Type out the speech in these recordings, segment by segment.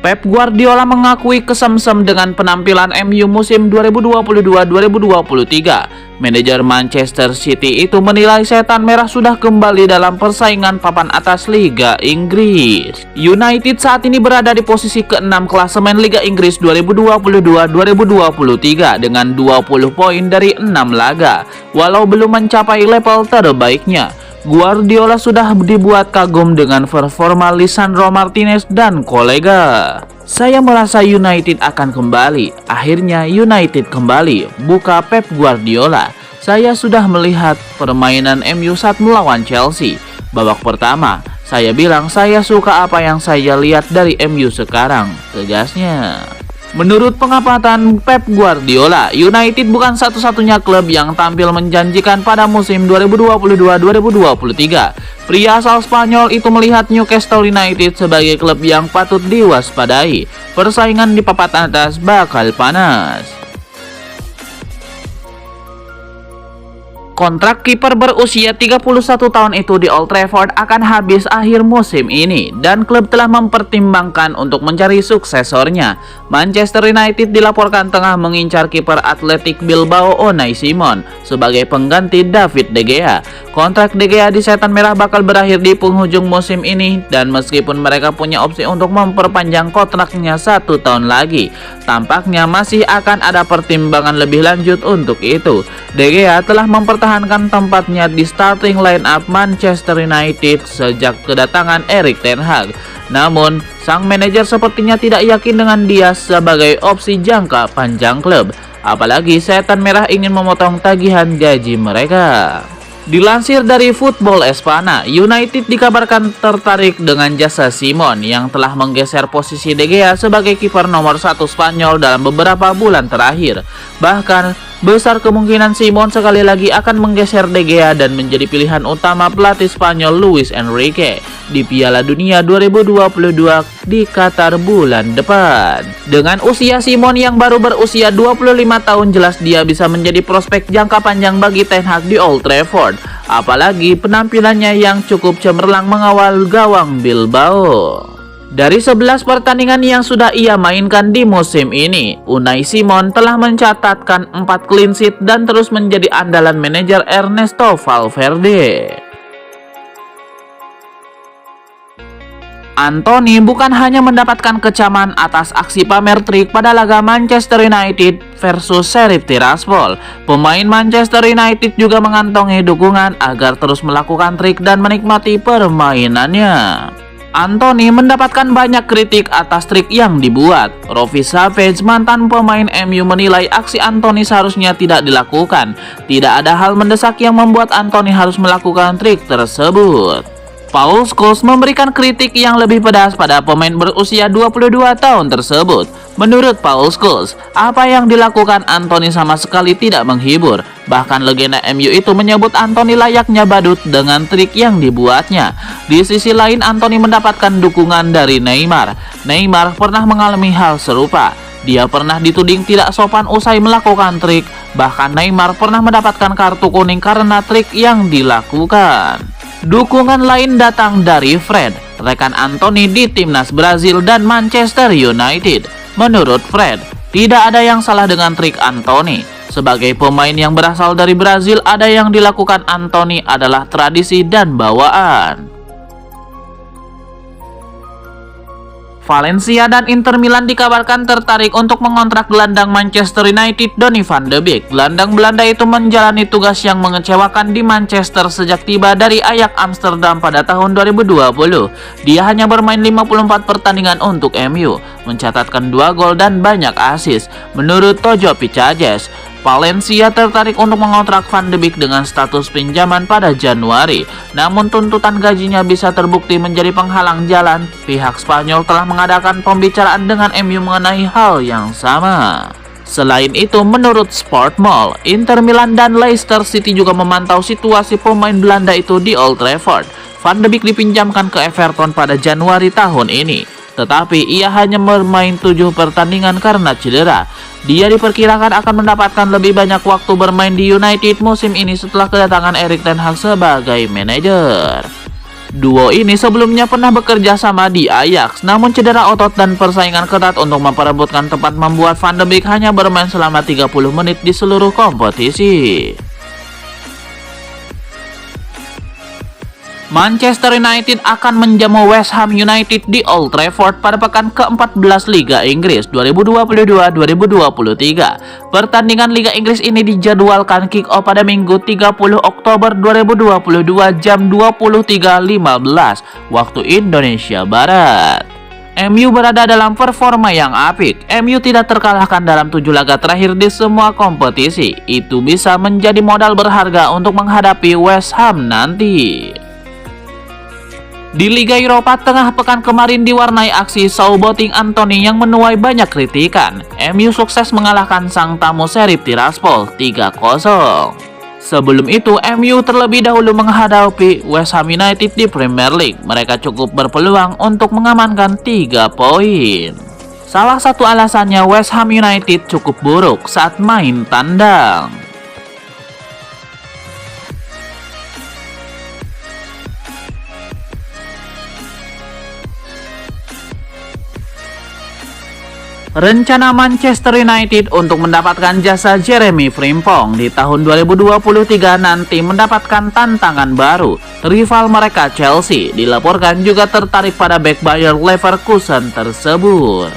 Pep Guardiola mengakui kesemsem dengan penampilan MU musim 2022-2023. Manajer Manchester City itu menilai setan merah sudah kembali dalam persaingan papan atas Liga Inggris. United saat ini berada di posisi ke-6 klasemen Liga Inggris 2022-2023 dengan 20 poin dari 6 laga. Walau belum mencapai level terbaiknya, Guardiola sudah dibuat kagum dengan performa Lisandro Martinez dan kolega. Saya merasa United akan kembali. Akhirnya United kembali, buka Pep Guardiola. Saya sudah melihat permainan MU saat melawan Chelsea. Babak pertama, saya bilang saya suka apa yang saya lihat dari MU sekarang, tegasnya. Menurut pengamatan Pep Guardiola, United bukan satu-satunya klub yang tampil menjanjikan pada musim 2022-2023. Pria asal Spanyol itu melihat Newcastle United sebagai klub yang patut diwaspadai. Persaingan di papan atas bakal panas. Kontrak kiper berusia 31 tahun itu di Old Trafford akan habis akhir musim ini dan klub telah mempertimbangkan untuk mencari suksesornya. Manchester United dilaporkan tengah mengincar kiper Athletic Bilbao Unai Simon sebagai pengganti David De Gea. Kontrak De Gea di setan merah bakal berakhir di penghujung musim ini dan meskipun mereka punya opsi untuk memperpanjang kontraknya 1 tahun lagi, tampaknya masih akan ada pertimbangan lebih lanjut untuk itu. De Gea telah mempertahankan tempatnya di starting line up Manchester United sejak kedatangan Erik ten Hag. Namun, sang manajer sepertinya tidak yakin dengan dia sebagai opsi jangka panjang klub. Apalagi setan merah ingin memotong tagihan gaji mereka. Dilansir dari Football Espana, United dikabarkan tertarik dengan jasa Simon yang telah menggeser posisi De Gea sebagai kiper nomor 1 Spanyol dalam beberapa bulan terakhir. Bahkan, besar kemungkinan Simon sekali lagi akan menggeser De Gea dan menjadi pilihan utama pelatih Spanyol Luis Enrique di Piala Dunia 2022 di Qatar bulan depan. Dengan usia Simon yang baru berusia 25 tahun, jelas dia bisa menjadi prospek jangka panjang bagi Ten Hag di Old Trafford. Apalagi penampilannya yang cukup cemerlang mengawal gawang Bilbao. Dari 11 pertandingan yang sudah ia mainkan di musim ini, Unai Simon telah mencatatkan 4 clean sheet dan terus menjadi andalan manajer Ernesto Valverde. Anthony bukan hanya mendapatkan kecaman atas aksi pamer trik pada laga Manchester United versus Sheriff Tiraspol. Pemain Manchester United juga mengantongi dukungan agar terus melakukan trik dan menikmati permainannya. Anthony mendapatkan banyak kritik atas trik yang dibuat. Rovi Savage, mantan pemain MU, menilai aksi Anthony seharusnya tidak dilakukan. Tidak ada hal mendesak yang membuat Anthony harus melakukan trik tersebut. Paul Scholes memberikan kritik yang lebih pedas pada pemain berusia 22 tahun tersebut. Menurut Paul Scholes, apa yang dilakukan Anthony sama sekali tidak menghibur. Bahkan legenda MU itu menyebut Anthony layaknya badut dengan trik yang dibuatnya. Di sisi lain, Anthony mendapatkan dukungan dari Neymar. Neymar pernah mengalami hal serupa. Dia pernah dituding tidak sopan usai melakukan trik. Bahkan Neymar pernah mendapatkan kartu kuning karena trik yang dilakukan. Dukungan lain datang dari Fred, rekan Anthony di timnas Brazil dan Manchester United. Menurut Fred, tidak ada yang salah dengan trik Anthony. Sebagai pemain yang berasal dari Brazil, ada yang dilakukan Anthony adalah tradisi dan bawaan. Valencia dan Inter Milan dikabarkan tertarik untuk mengontrak gelandang Manchester United Donny van de Beek. Gelandang Belanda itu menjalani tugas yang mengecewakan di Manchester sejak tiba dari Ajax Amsterdam pada tahun 2020. Dia hanya bermain 54 pertandingan untuk MU, mencatatkan 2 gol dan banyak assist. Menurut Tojo Picajes, Valencia tertarik untuk mengontrak Van de Beek dengan status pinjaman pada Januari. Namun tuntutan gajinya bisa terbukti menjadi penghalang jalan. Pihak Spanyol telah mengadakan pembicaraan dengan MU mengenai hal yang sama. Selain itu, menurut Sportmall, Inter Milan dan Leicester City juga memantau situasi pemain Belanda itu di Old Trafford. Van de Beek dipinjamkan ke Everton pada Januari tahun ini. Tetapi ia hanya bermain 7 pertandingan karena cedera. Dia diperkirakan akan mendapatkan lebih banyak waktu bermain di United musim ini setelah kedatangan Erik ten Hag sebagai manajer. Duo ini sebelumnya pernah bekerja sama di Ajax, namun cedera otot dan persaingan ketat untuk memperebutkan tempat membuat Van de Beek hanya bermain selama 30 menit di seluruh kompetisi. Manchester United akan menjamu West Ham United di Old Trafford pada pekan ke-14 Liga Inggris 2022-2023. Pertandingan Liga Inggris ini dijadwalkan kick-off pada Minggu 30 Oktober 2022 jam 23.15 waktu Indonesia Barat. MU berada dalam performa yang apik. MU tidak terkalahkan dalam 7 laga terakhir di semua kompetisi. Itu bisa menjadi modal berharga untuk menghadapi West Ham nanti. Di Liga Eropa, tengah pekan kemarin diwarnai aksi Southampton Anthony yang menuai banyak kritikan. MU sukses mengalahkan sang tamu Sheriff Tiraspol 3-0. Sebelum itu, MU terlebih dahulu menghadapi West Ham United di Premier League. Mereka cukup berpeluang untuk mengamankan 3 poin. Salah satu alasannya West Ham United cukup buruk saat main tandang. Rencana Manchester United untuk mendapatkan jasa Jeremy Frimpong di tahun 2023 nanti mendapatkan tantangan baru. Rival mereka Chelsea dilaporkan juga tertarik pada bek Bayer Leverkusen tersebut.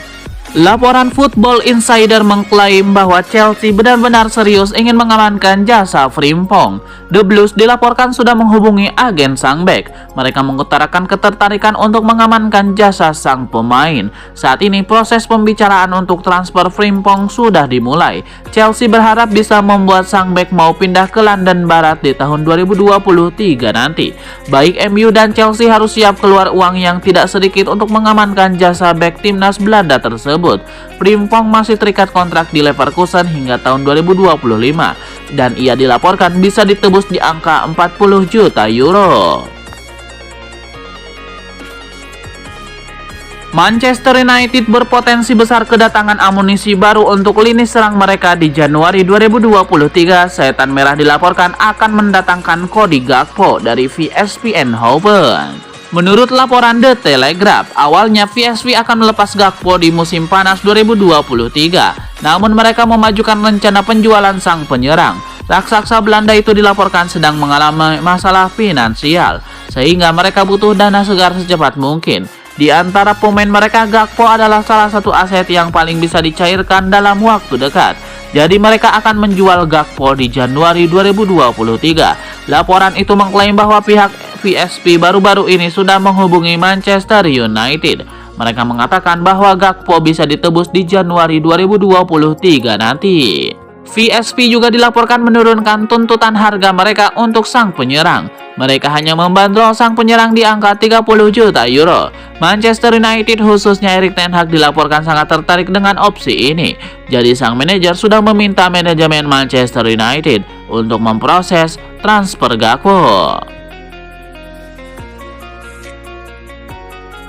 Laporan Football Insider mengklaim bahwa Chelsea benar-benar serius ingin mengamankan jasa Frimpong. The Blues dilaporkan sudah menghubungi agen sang bek. Mereka mengutarakan ketertarikan untuk mengamankan jasa sang pemain. Saat ini proses pembicaraan untuk transfer Frimpong sudah dimulai. Chelsea berharap bisa membuat sang bek mau pindah ke London Barat di tahun 2023 nanti. Baik MU dan Chelsea harus siap keluar uang yang tidak sedikit untuk mengamankan jasa bek timnas Belanda tersebut. Frimpong masih terikat kontrak di Leverkusen hingga tahun 2025 dan ia dilaporkan bisa ditebus di angka 40 juta euro. Manchester United berpotensi besar kedatangan amunisi baru untuk lini serang mereka di Januari 2023. Setan Merah dilaporkan akan mendatangkan Cody Gakpo dari VSV Eindhoven. Menurut laporan The Telegraph, awalnya VSV akan melepas Gakpo di musim panas 2023. Namun mereka memajukan rencana penjualan sang penyerang. Raksasa Belanda itu dilaporkan sedang mengalami masalah finansial, sehingga mereka butuh dana segar secepat mungkin. Di antara pemain mereka, Gakpo adalah salah satu aset yang paling bisa dicairkan dalam waktu dekat. Jadi mereka akan menjual Gakpo di Januari 2023. Laporan itu mengklaim bahwa pihak VSV baru-baru ini sudah menghubungi Manchester United. Mereka mengatakan bahwa Gakpo bisa ditebus di Januari 2023 nanti. VSV juga dilaporkan menurunkan tuntutan harga mereka untuk sang penyerang. Mereka hanya membandrol sang penyerang di angka 30 juta euro. Manchester United khususnya Erik ten Hag dilaporkan sangat tertarik dengan opsi ini. Jadi sang manajer sudah meminta manajemen Manchester United untuk memproses transfer Gakpo.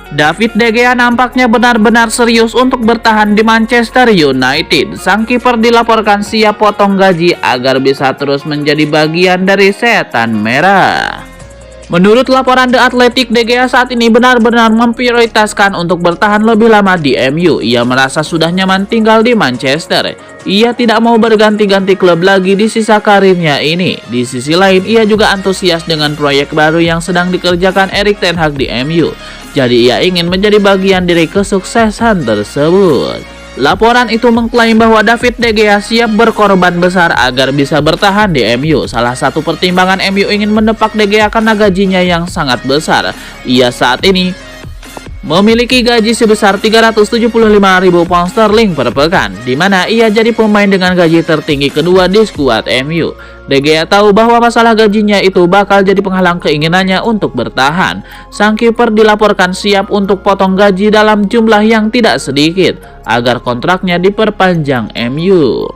David De Gea nampaknya benar-benar serius untuk bertahan di Manchester United. Sang kiper dilaporkan siap potong gaji agar bisa terus menjadi bagian dari Setan Merah. Menurut laporan The Athletic, De Gea saat ini benar-benar memprioritaskan untuk bertahan lebih lama di MU. Ia merasa sudah nyaman tinggal di Manchester. Ia tidak mau berganti-ganti klub lagi di sisa karirnya ini. Di sisi lain, ia juga antusias dengan proyek baru yang sedang dikerjakan Erik ten Hag di MU. Jadi ia ingin menjadi bagian dari kesuksesan tersebut. Laporan itu mengklaim bahwa David De Gea siap berkorban besar agar bisa bertahan di MU. Salah satu pertimbangan MU ingin mendepak De Gea karena gajinya yang sangat besar. Ia saat ini memiliki gaji sebesar 375.000 pound sterling per pekan, di mana ia jadi pemain dengan gaji tertinggi kedua di skuad MU. De Gea tahu bahwa masalah gajinya itu bakal jadi penghalang keinginannya untuk bertahan. Sang kiper dilaporkan siap untuk potong gaji dalam jumlah yang tidak sedikit agar kontraknya diperpanjang MU.